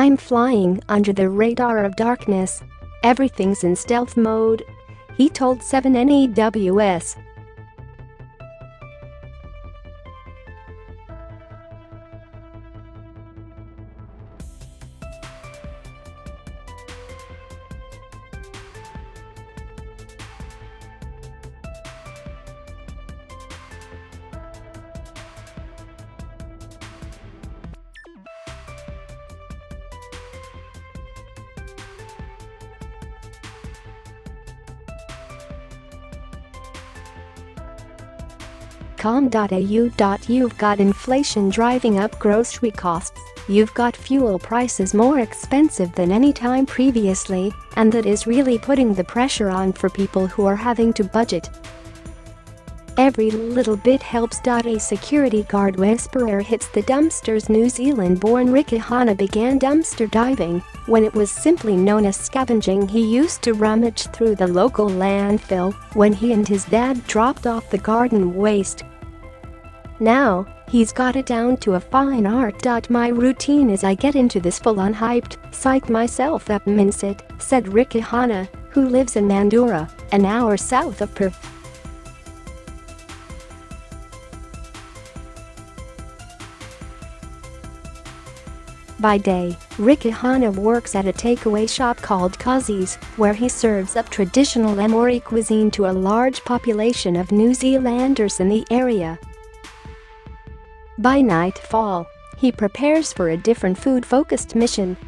I'm flying under the radar of darkness. Everything's in stealth mode," he told 7NEWS. .You've got inflation driving up grocery costs. You've got fuel prices more expensive than any time previously, and that is really putting the pressure on for people who are having to budget. Every little bit helps. A security guard whisperer hits the dumpsters. New Zealand-born Rikihana began dumpster diving when it was simply known as scavenging. He used to rummage through the local landfill when he and his dad dropped off the garden waste. Now, he's got it down to a fine art. My routine is I get into this full-on hyped, psych myself up mindset, said Rikihana, who lives in Mandurah, an hour south of Perth. By day, Rikihana works at a takeaway shop called Aussies, where he serves up traditional Maori cuisine to a large population of New Zealanders in the area. By nightfall, he prepares for a different food-focused mission.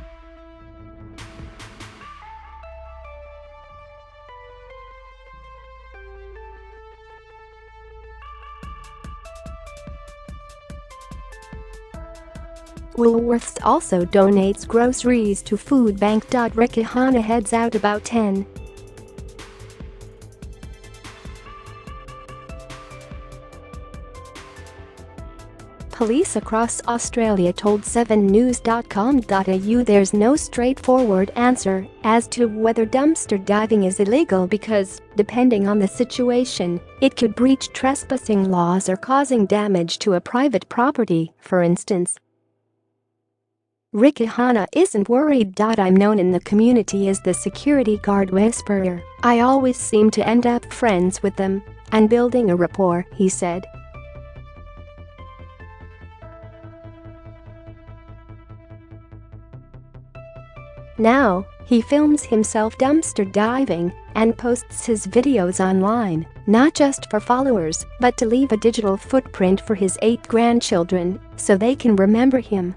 Woolworths also donates groceries to food bank. Rikihana heads out about 10. Police across Australia told 7news.com.au there's no straightforward answer as to whether dumpster diving is illegal because, depending on the situation, it could breach trespassing laws or causing damage to a private property, for instance. Rikihana isn't worried. I'm known in the community as the security guard whisperer. I always seem to end up friends with them and building a rapport, he said. Now, he films himself dumpster diving and posts his videos online, not just for followers, but to leave a digital footprint for his 8 grandchildren so they can remember him.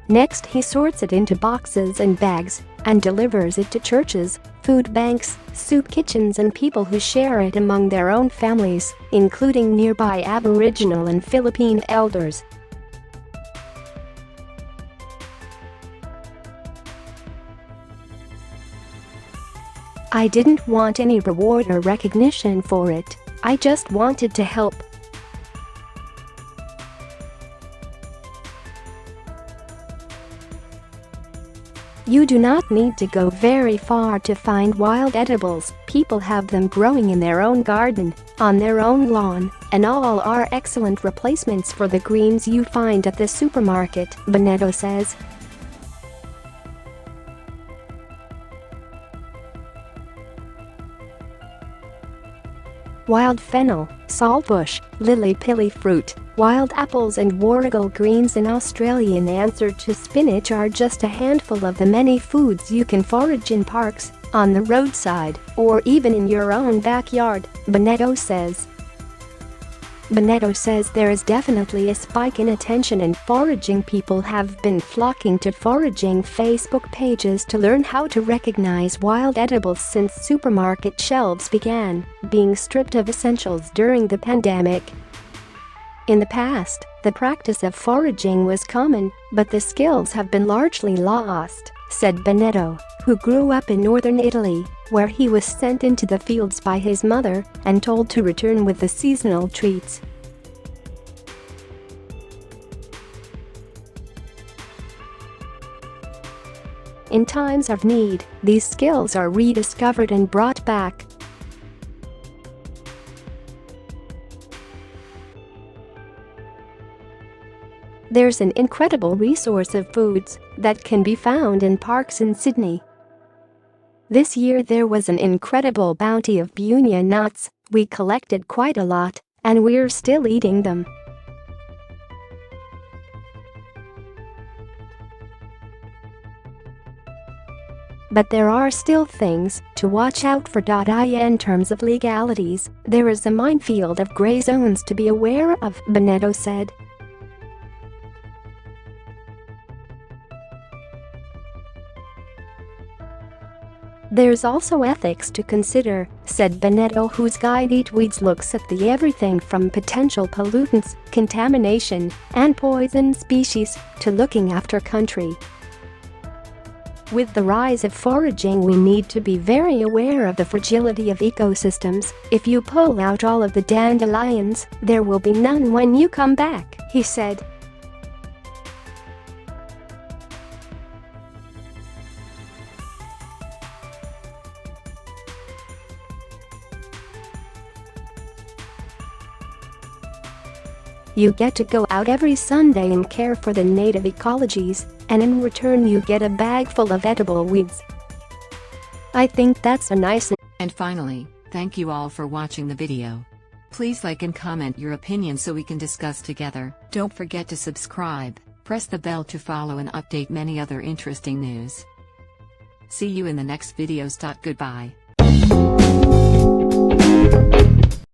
Next, he sorts it into boxes and bags and delivers it to churches, food banks, soup kitchens and people who share it among their own families, including nearby Aboriginal and Philippine elders. I didn't want any reward or recognition for it. I just wanted to help. You do not need to go very far to find wild edibles. People have them growing in their own garden, on their own lawn, and all are excellent replacements for the greens you find at the supermarket, Brenden says. Wild fennel, saltbush, lily-pilly fruit, wild apples and warrigal greens in Australian answer to spinach are just a handful of the many foods you can forage in parks, on the roadside, or even in your own backyard, Brenden says. Brenden says there is definitely a spike in attention and foraging. People have been flocking to foraging Facebook pages to learn how to recognize wild edibles since supermarket shelves began being stripped of essentials during the pandemic. In the past, the practice of foraging was common, but the skills have been largely lost, said Brenden, who grew up in northern Italy, where he was sent into the fields by his mother and told to return with the seasonal treats. In times of need, these skills are rediscovered and brought back. There's an incredible resource of foods that can be found in parks in Sydney. This year there was an incredible bounty of bunya nuts. We collected quite a lot, and we're still eating them. But there are still things to watch out for. In terms of legalities, there is a minefield of gray zones to be aware of, Benedetto said. There's also ethics to consider, said Benedetto, whose guide Eat Weeds looks at everything from potential pollutants, contamination, and poison species to looking after country. With the rise of foraging, we need to be very aware of the fragility of ecosystems. If you pull out all of the dandelions, there will be none when you come back, he said. You get to go out every Sunday and care for the native ecologies, and in return you get a bag full of edible weeds. I think that's a nice. And finally, thank you all for watching the video. Please like and comment your opinion so we can discuss together. Don't forget to subscribe, press the bell to follow and update many other interesting news. See you in the next videos. Goodbye.